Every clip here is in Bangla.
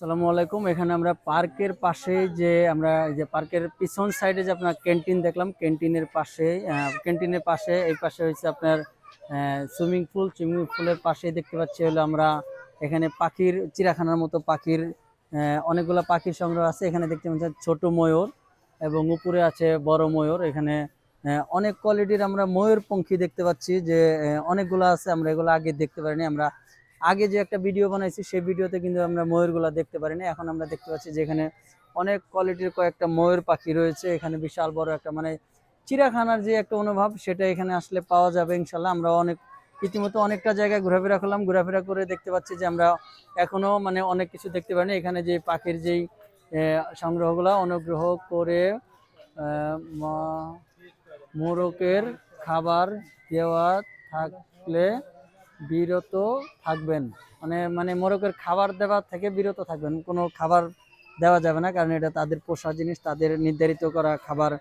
আসসালামু আলাইকুম। এখানে আমরা পার্কের পাশে যে আমরা এই যে পার্কের পিছন সাইডে যে আপনার ক্যান্টিন দেখলাম, ক্যান্টিনের পাশে এই পাশে হচ্ছে আপনার সুইমিং পুলের পাশে দেখতে পাচ্ছি হলো আমরা এখানে পাখির চিড়িয়াখানার মতো পাখির অনেকগুলো পাখির সংগ্রহ আছে। এখানে দেখতে পাচ্ছেন ছোট ময়ূর এবং উপরে আছে বড় ময়ূর। এখানে অনেক কোয়ালিটির আমরা ময়ূরপঙ্খী দেখতে পাচ্ছি যে অনেকগুলো আছে, আমরা এগুলো আগে দেখতে পারিনি। আমরা আগে যে একটা ভিডিও বানাইছি সেই ভিডিওতে কিন্তু আমরা ময়ূরগুলো দেখতে পারিনি। এখন আমরা দেখতে পাচ্ছি যে এখানে অনেক কোয়ালিটির কয়েকটা ময়ূর পাখি রয়েছে। এখানে বিশাল বড় একটা মানে চিড়িয়াখানার যে একটা অনুভব সেটা এখানে আসলে পাওয়া যাবে ইনশাল্লাহ। আমরা ইতিমধ্যে অনেকটা জায়গায় ঘোরাফেরা করলাম, ঘোরাফেরা করে দেখতে পাচ্ছি যে আমরা এখনো মানে অনেক কিছু দেখতে পারিনি। এখানে যে পাখির যেই সংগ্রহগুলো অনুগ্রহ করে মোরকের খাবার দেওয়া থাকলে বিরত থাকবেন। মানে মানে মোরগের খাবার দেওয়া থেকে বিরত থাকবেন। কোনো খাবার দেওয়া যাবে না, কারণ এটা তাদের পোষা জিনিস, তাদের নির্ধারিত করা খাবার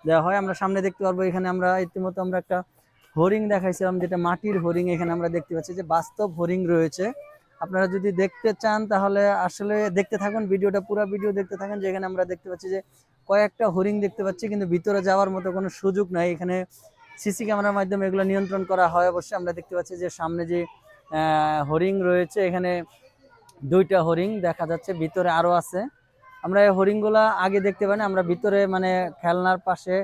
দেওয়া হয়। আমরা সামনে দেখতে পারবো এখানে আমরা ইতিমধ্যে আমরা একটা হরিণ দেখাইছিলাম, যেটা মাটির হরিণ। এখানে আমরা দেখতে পাচ্ছি যে বাস্তব হরিণ রয়েছে। আপনারা যদি দেখতে চান তাহলে আসলে দেখতে থাকুন, ভিডিওটা পুরো ভিডিও দেখতে থাকুন। যেখানে আমরা দেখতে পাচ্ছি যে কয়েকটা হরিণ দেখতে পাচ্ছি, কিন্তু ভিতরে যাওয়ার মতো কোনো সুযোগ নাই। এখানে সিসি ক্যামেরার মাধ্যমে এগুলো নিয়ন্ত্রণ করা হয়। অবশ্যই আমরা দেখতে পাচ্ছি যে সামনে যে হরিণ রয়েছে, এখানে দুইটা হরিণ দেখা যাচ্ছে, ভিতরে আরো আছে। আমরা এই হরিণগুলা আগে দেখতে পাই না, আমরা ভিতরে মানে খেলনার পাশে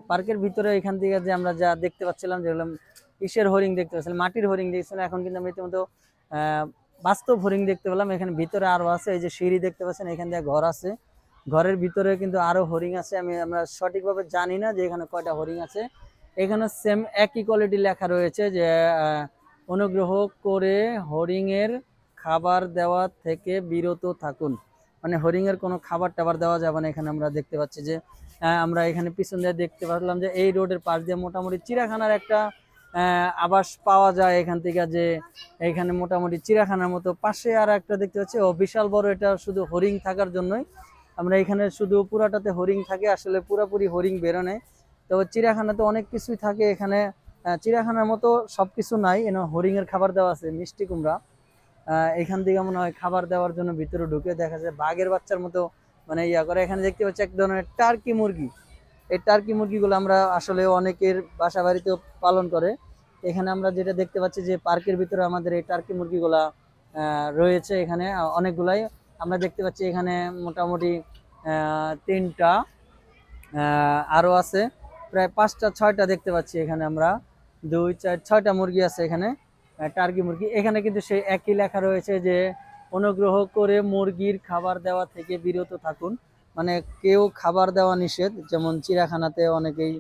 পার্কের ভিতরে এখান থেকে যে আমরা যা দেখতে পাচ্ছিলাম যেগুলো ইসের হরিণ দেখতে পাচ্ছিলাম, মাটির হরিণ দেখছিলাম। এখন কিন্তু আমরা ইতিমধ্যে বাস্তব হরিণ দেখতে পেলাম। এখানে ভিতরে আরো আছে, এই যে সিঁড়ি দেখতে পাচ্ছেন, এখান দিয়ে ঘর আছে, ঘরের ভিতরে কিন্তু আরো হরিণ আছে। আমরা সঠিকভাবে জানি না যে এখানে কয়টা হরিণ আছে। এখানে সেম একই কোয়ালিটি লেখা রয়েছে যে অনুগ্রহ করে হরিণের খাবার দেওয়া থেকে বিরত থাকুন। মানে হরিণের কোনো খাবার টাবার দেওয়া যাবে না। এখানে আমরা দেখতে পাচ্ছি যে আমরা এখানে পিছন দিয়ে দেখতে পারলাম যে এই রোডের পাশ দিয়ে মোটামুটি চিড়িয়াখানার একটা আবাস পাওয়া যায় এখান থেকে, যে এখানে মোটামুটি চিড়িয়াখানার মতো। পাশে আর একটা দেখতে পাচ্ছি ও বিশাল বড়, এটা শুধু হরিণ থাকার জন্যই। আমরা এখানে শুধু পুরাটাতে হরিণ থাকে, আসলে পুরাপুরি হরিণ বেরোনে। তবে চিড়িয়াখানাতে অনেক কিছুই থাকে। এখানে চিড়িয়াখানার মতো সবকিছু নাই। হরিণের খাবার দেওয়া আছে, মিষ্টি কুমড়া। এখান থেকে মনে হয় খাবার দেওয়ার জন্য ভিতরে ঢুকে দেখা যায় বাঘের বাচ্চার মতো মানে ইয়া করে। এখানে দেখতে পাচ্ছি এক ধরনের টার্কি মুরগি। এই টার্কি মুরগিগুলো আমরা আসলে অনেকের বাসা বাড়িতেও পালন করে। এখানে আমরা যেটা দেখতে পাচ্ছি যে পার্কের ভিতরে আমাদের এই টার্কি মুরগিগুলা রয়েছে। এখানে অনেকগুলাই আমরা দেখতে পাচ্ছি। এখানে মোটামুটি তিনটা, আরো আছে প্রায় 5টা 6টা দেখতে পাচ্ছি। এখানে আমরা 2 4 6টা মুরগি আছে এখানে, টার্কি মুরগি। এখানে কিন্তু সেই একই লেখা রয়েছে যে অনুগ্রহ করে মুরগির খাবার দেওয়া থেকে বিরত থাকুন। মানে কেউ খাবার দেওয়া নিষেধ, যেমন চিড়িয়াখানাতে অনেকেই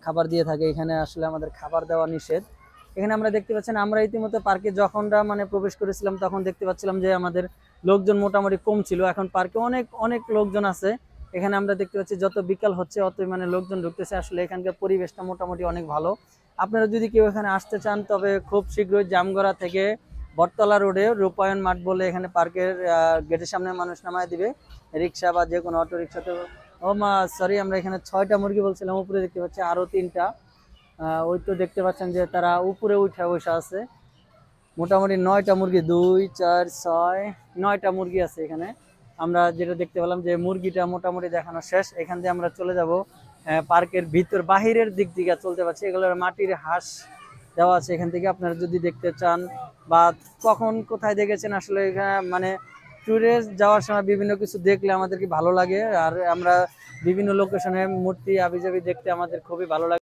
খাবার দিয়ে থাকে, এখানে আসলে আমাদের খাবার দেওয়া নিষেধ। এখানে আমরা দেখতে পাচ্ছেন, আমরা ইতিমধ্যে পার্কে যখনরা মানে প্রবেশ করেছিলাম তখন দেখতে পাচ্ছিলাম যে আমাদের লোকজন মোটামুটি কম ছিল। এখন পার্কে অনেক অনেক লোকজন আছে। এখানে আমরা দেখতে পাচ্ছি যত বিকাল হচ্ছে অতই মানে লোকজন ঢুকতেছে। আসলে এখানকার পরিবেশটা মোটামুটি অনেক ভালো। আপনারা যদি কেউ এখানে আসতে চান তবে খুব শীঘ্রই জামগড়া থেকে বটতলা রোডে রূপায়ণ মাঠ বলে এখানে পার্কের গেটের সামনে মানুষ নামায় দিবে, রিক্সা বা যে কোনো অটো রিক্সাতে। সরি, আমরা এখানে 6টা মুরগি বলছিলাম, উপরে দেখতে পাচ্ছি আরো 3টা। ওই তো দেখতে পাচ্ছেন যে তারা উপরে উঠে বসে আছে। মোটামুটি 9টা মুরগি, 2 4 6 9টা মুরগি আছে এখানে। আমরা যেটা দেখতে পেলাম যে মুরগিটা মোটামুটি দেখানো শেষ। এখান দিয়ে আমরা চলে যাব পার্কের ভিতর, বাহিরের দিক থেকে চলতে পারছি। এগুলোর মাটির হাঁস দেওয়া আছে এখান থেকে। আপনারা যদি দেখতে চান বা কখন কোথায় দেখেছেন, আসলে এখানে মানে ট্যুরে যাওয়ার সময় বিভিন্ন কিছু দেখলে আমাদেরকে ভালো লাগে। আর আমরা বিভিন্ন লোকেশনে মূর্তি আবিজাবি দেখতে আমাদের খুবই ভালো লাগে।